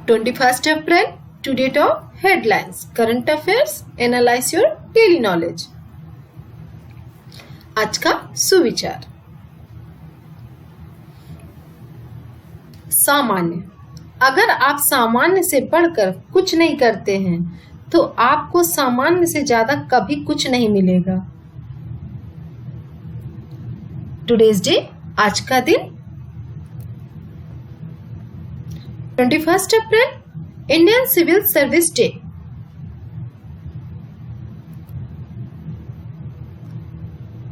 21st April to date of headlines, current affairs, analyze your daily knowledge. आज का सुविचार। सामान्य। अगर आप सामान्य से बढ़कर कुछ नहीं करते हैं तो आपको सामान्य से ज्यादा कभी कुछ नहीं मिलेगा। टुडेज डे, आज का दिन 21st अप्रैल, इंडियन सिविल सर्विस डे।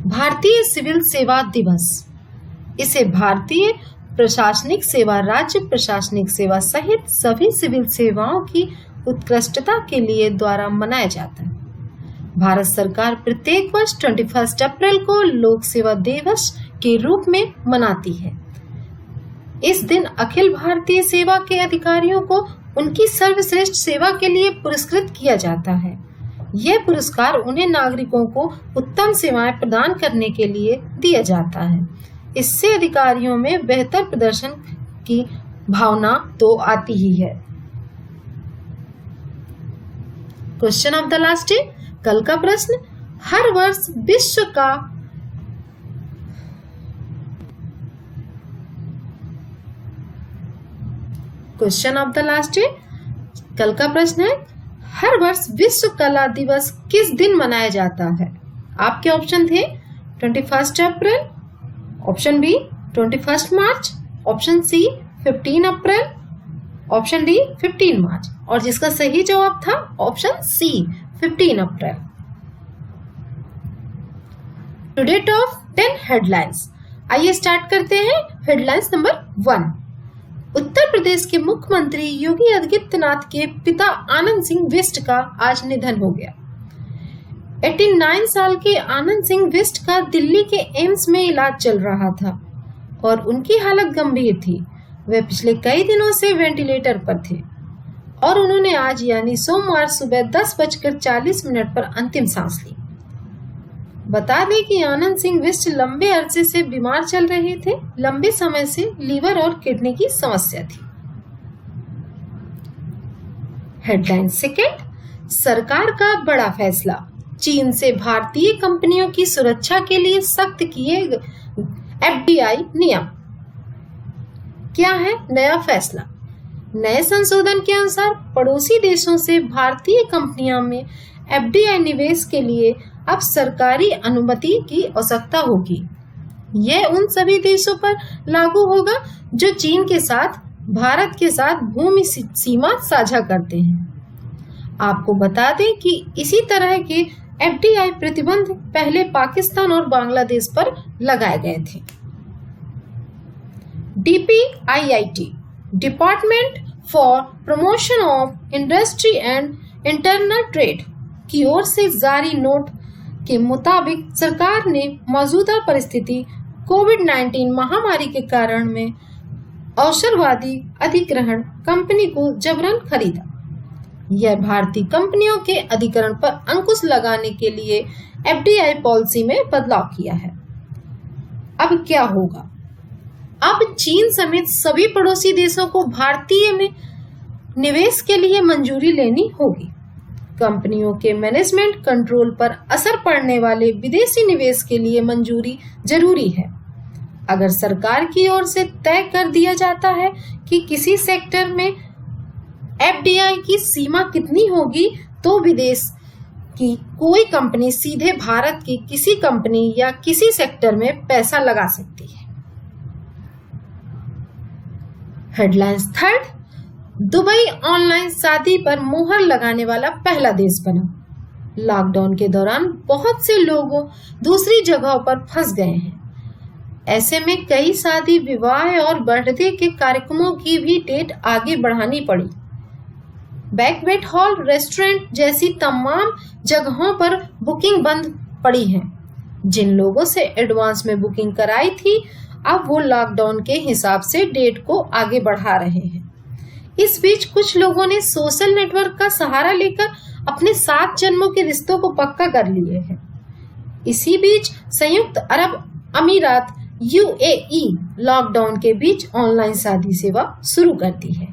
भारतीय सिविल सेवा दिवस। इसे भारतीय प्रशासनिक सेवा, राज्य प्रशासनिक सेवा सहित सभी सिविल सेवाओं की उत्कृष्टता के लिए द्वारा मनाया जाता है। भारत सरकार प्रत्येक वर्ष 21 अप्रैल को लोक सेवा दिवस के रूप में मनाती है। इस दिन अखिल भारतीय सेवा के अधिकारियों को उनकी सर्वश्रेष्ठ सेवा के लिए पुरस्कृत किया जाता है। यह पुरस्कार उन्हें नागरिकों को उत्तम सेवाएं प्रदान करने के लिए दिया जाता है। इससे अधिकारियों में बेहतर प्रदर्शन की भावना तो आती ही है। Question of the last day, कल का प्रश्न। हर वर्ष विश्व का question of the last day, कल का प्रश्न है, हर वर्ष विश्व कला दिवस किस दिन मनाया जाता है? आपके ऑप्शन थे 21 अप्रैल, ऑप्शन बी 21 मार्च, ऑप्शन सी 15 अप्रैल, ऑप्शन डी 15 मार्च और जिसका सही जवाब था ऑप्शन सी 15 अप्रैल। To date of 10 headlines. आइए स्टार्ट करते हैं। Headlines number 1। उत्तर प्रदेश के मुख्यमंत्री योगी आदित्यनाथ के पिता आनंद सिंह बिष्ट का आज निधन हो गया। 89 साल के आनंद सिंह बिष्ट का दिल्ली के एम्स में इलाज चल रहा था और उनकी हालत गंभीर थी। वे पिछले कई दिनों से वेंटिलेटर पर थे और उन्होंने आज यानी सोमवार सुबह 10:40 पर अंतिम सांस ली। बता दें कि आनंद सिंह बिष्ट लंबे अरसे से बीमार चल रहे थे। लंबे समय से लीवर और किडनी की समस्या थी। हेडलाइन सेकंड, सरकार का बड़ा फैसला। चीन से भारतीय कंपनियों की सुरक्षा के लिए सख्त किए FDI नियम। क्या है नया फैसला? नए संशोधन के अनुसार पड़ोसी देशों से भारतीय कंपनियों में FDI निवेश के लिए अब सरकारी अनुमति की आवश्यकता होगी। यह उन सभी देशों पर लागू होगा जो चीन के साथ, भारत के साथ भूमि सीमा साझा करते हैं। आपको बता दें कि इसी तरह के FDI प्रतिबंध पहले पाकिस्तान और बांग्लादेश पर लगाए गए थे। DPIIT, department for promotion of industry and internal trade की ओर से जारी नोट के मुताबिक सरकार ने मौजूदा परिस्थिति कोविड-19 महामारी के कारण में अवसरवादी अधिग्रहण कंपनी को जबरन खरीदा। यह भारतीय कंपनियों के अधिग्रहण पर अंकुश लगाने के लिए FDI पॉलिसी में बदलाव किया है। अब क्या होगा? अब चीन समेत सभी पड़ोसी देशों को भारतीय में निवेश के लिए मंजूरी लेनी होगी। कंपनियों के मैनेजमेंट कंट्रोल पर असर पड़ने वाले विदेशी निवेश के लिए मंजूरी जरूरी है। अगर सरकार की ओर से तय कर दिया जाता है कि किसी सेक्टर में FDI की सीमा कितनी होगी, तो विदेश की कोई कंपनी सीधे भारत की किसी कंपनी या किसी सेक्टर में पैसा लगा सकती है। हेडलाइंस थर्ड, दुबई ऑनलाइन शादी पर मुहर लगाने वाला पहला देश बना। लॉकडाउन के दौरान बहुत से लोग दूसरी जगहों पर फंस गए हैं। ऐसे में कई शादी, विवाह और बर्थडे के कार्यक्रमों की भी डेट आगे बढ़ानी पड़ी। बैंक्वेट हॉल, रेस्टोरेंट जैसी तमाम जगहों पर बुकिंग बंद पड़ी है। जिन लोगों से एडवांस में बुकिंग कराई थी, अब वो लॉकडाउन के हिसाब से डेट को आगे बढ़ा रहे हैं। इस बीच कुछ लोगों ने सोशल नेटवर्क का सहारा लेकर अपने 7 जन्मों के रिश्तों को पक्का कर लिए हैं। इसी बीच संयुक्त अरब अमीरात UAE लॉकडाउन के बीच ऑनलाइन शादी सेवा शुरू करती है।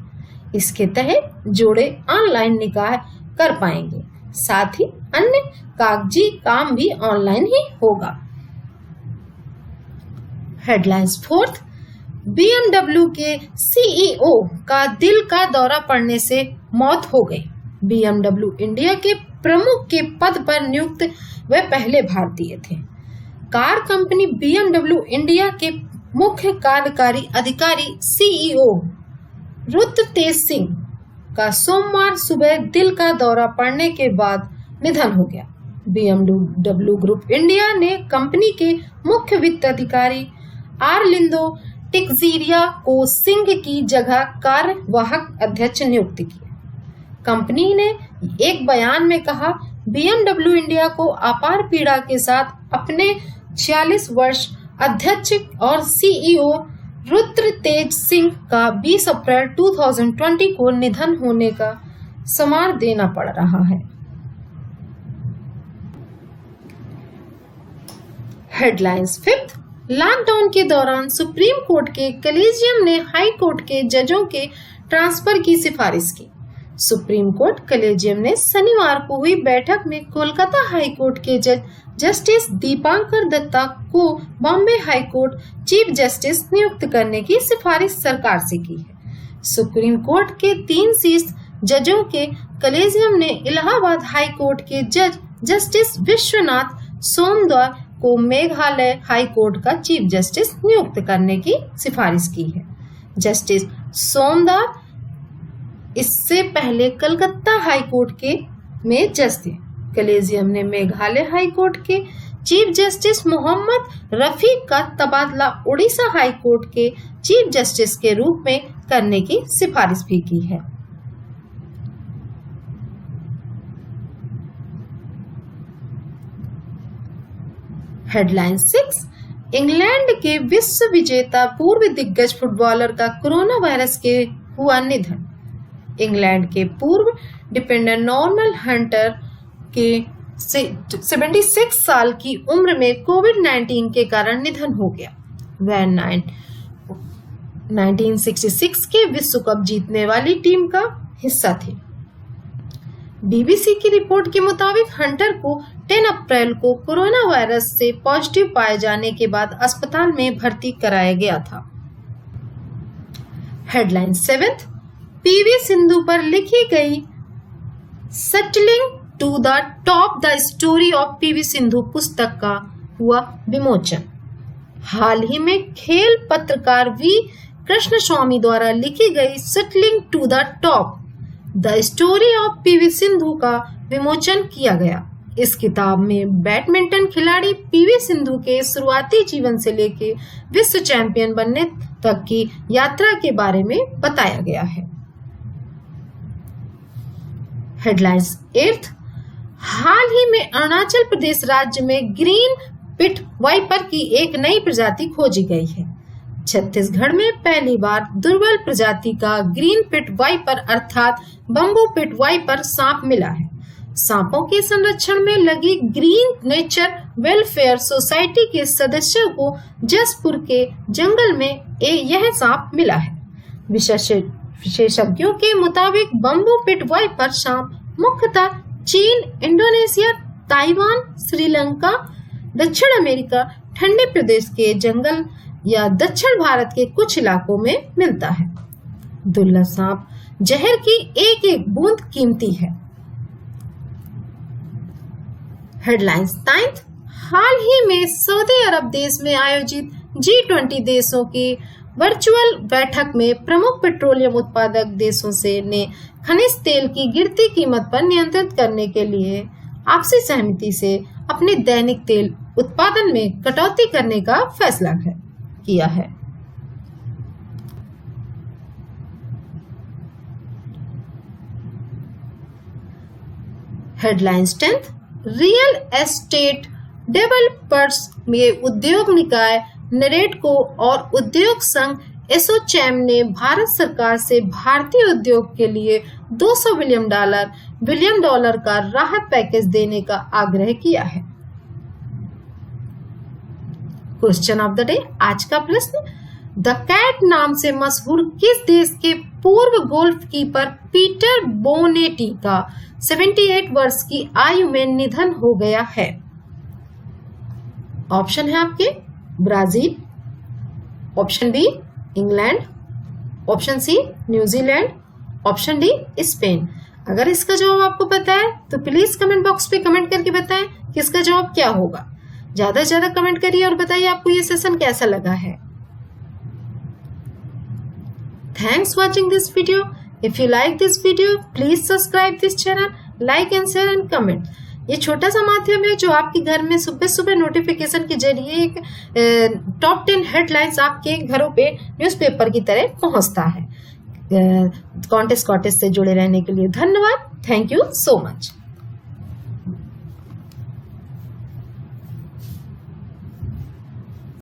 इसके तहत जोड़े ऑनलाइन निकाह कर पाएंगे। साथ ही अन्य कागजी काम भी ऑनलाइन ही होगा। हेडलाइंस फोर्थ, BMW के CEO का दिल का दौरा पड़ने से मौत हो गई। BMW इंडिया के प्रमुख के पद पर नियुक्त वे पहले भारतीय थे। कार कंपनी BMW इंडिया के मुख्य कार्यकारी अधिकारी CEO रुद्र तेज सिंह का सोमवार सुबह दिल का दौरा पड़ने के बाद निधन हो गया। BMW ग्रुप इंडिया ने कंपनी के मुख्य वित्त अधिकारी आरलिंदो टिकजीरिया को सिंह की जगह कार्यवाहक अध्यक्ष नियुक्त किया। कंपनी ने एक बयान में कहा, BMW इंडिया को अपार पीड़ा के साथ अपने 46 वर्ष अध्यक्ष और CEO रुद्र तेज सिंह का 20 अप्रैल 2020 को निधन होने का समाचार देना पड़ रहा है। हेडलाइंस फिफ्थ, लॉकडाउन के दौरान सुप्रीम कोर्ट के कलेजियम ने हाई कोर्ट के जजों के ट्रांसफर की सिफारिश की। सुप्रीम कोर्ट कलेजियम ने शनिवार को हुई बैठक में कोलकाता हाई कोर्ट के जज जस्टिस दीपांकर दत्ता को Bombay high court chief justice नियुक्त करने की सिफारिश सरकार से की है। सुप्रीम कोर्ट के 3 शीर्ष जजों के कलेजियम ने इलाहाबाद हाई कोर्ट के जज जस्टिस विश्वनाथ सोमदवार को मेघालय हाई कोर्ट का चीफ जस्टिस नियुक्त करने की सिफारिश की है। जस्टिस सोमदवार इससे पहले कलकत्ता हाई कोर्ट के में जज थे। कलेजियम ने मेघालय हाई कोर्ट के चीफ जस्टिस मोहम्मद रफीक का तबादला उड़ीसा हाई कोर्ट के चीफ जस्टिस के रूप में करने की सिफारिश भी की है। हेडलाइन 6, इंग्लैंड के विश्व विजेता पूर्व दिग्गज फुटबॉलर का कोरोना वायरस के हुआ निधन। इंग्लैंड के पूर्व डिफेंडर नॉर्मन हंटर के 76 साल की उम्र में कोविड-19 के कारण निधन हो गया। वह 1966 के विश्व कप जीतने वाली टीम का हिस्सा थे। BBC की रिपोर्ट के मुताबिक हंटर को 10 अप्रैल को कोरोना वायरस से पॉजिटिव पाए जाने के बाद अस्पताल में भर्ती कराया गया था। हेडलाइन 7, PV सिंधु पर लिखी गई settling to the top the story of PV Sindhu पुस्तक का हुआ विमोचन। हाल ही में खेल पत्रकार V कृष्णस्वामी द्वारा लिखी गई settling to the top the story of PV Sindhu का विमोचन किया गया। इस किताब में बैडमिंटन खिलाड़ी PV सिंधु के शुरुआती जीवन से लेकर विश्व चैंपियन बनने तक की यात्रा के बारे में बताया गया है। हेडलाइंस 8, हाल ही में अरुणाचल प्रदेश राज्य में ग्रीन पिट वाइपर की एक नई प्रजाति खोजी गई है। छत्तीसगढ़ में पहली बार दुर्लभ प्रजाति का ग्रीन पिट वाइपर अर्थात बम्बू पिट वाइपर सांप मिला है। सांपों के संरक्षण में लगी ग्रीन नेचर वेलफेयर सोसाइटी के सदस्यों को जसपुर के जंगल में यह सांप मिला है। विशेषज्ञों के मुताबिक बम्बू पिट वाइपर सांप मुख्यतः चीन, इंडोनेशिया, ताइवान, श्रीलंका, दक्षिण अमेरिका, ठंडे प्रदेश के जंगल या दक्षिण भारत के कुछ इलाकों में मिलता है। दुर्लभ सांप जहर की एक एक बूंद कीमती है। हेडलाइंस 9, हाल ही में सऊदी अरब देश में आयोजित G20 देशों की वर्चुअल बैठक में प्रमुख पेट्रोलियम उत्पादक देशों ने खनिज तेल की गिरती कीमत पर नियंत्रित करने के लिए आपसी सहमति से अपने दैनिक तेल उत्पादन में कटौती करने का फैसला किया है। हेडलाइंस 10, रियल एस्टेट डेवलपर्स में उद्योग निकाय नेरेडको और उद्योग संघ एसोचैम ने भारत सरकार से भारतीय उद्योग के लिए $200 बिलियन का राहत पैकेज देने का आग्रह किया है। क्वेश्चन ऑफ द डे, आज का प्रश्न, द कैट नाम से मशहूर किस देश के पूर्व गोल्फ कीपर पीटर बोनेटी का 78 वर्ष की आयु में निधन हो गया है? ऑप्शन है आपके Brazil, option B England, option C New Zealand, option D Spain. अगर इसका जवाब आपको पता है तो प्लीज कमेंट बॉक्स पे कमेंट करके बताएं कि इसका जवाब क्या होगा। ज्यादा से ज्यादा कमेंट करिए और बताइए आपको ये सेशन कैसा लगा है। Thanks watching this video. If you like this video, please subscribe this channel, like and share and comment. ये छोटा सा माध्यम है जो आपके घर में सुबह सुबह नोटिफिकेशन के जरिए एक टॉप 10 हेडलाइंस आपके घरों पे न्यूज़पेपर की तरह पहुंचता है। कॉन्टेस्ट से जुड़े रहने के लिए धन्यवाद। Thank you so much.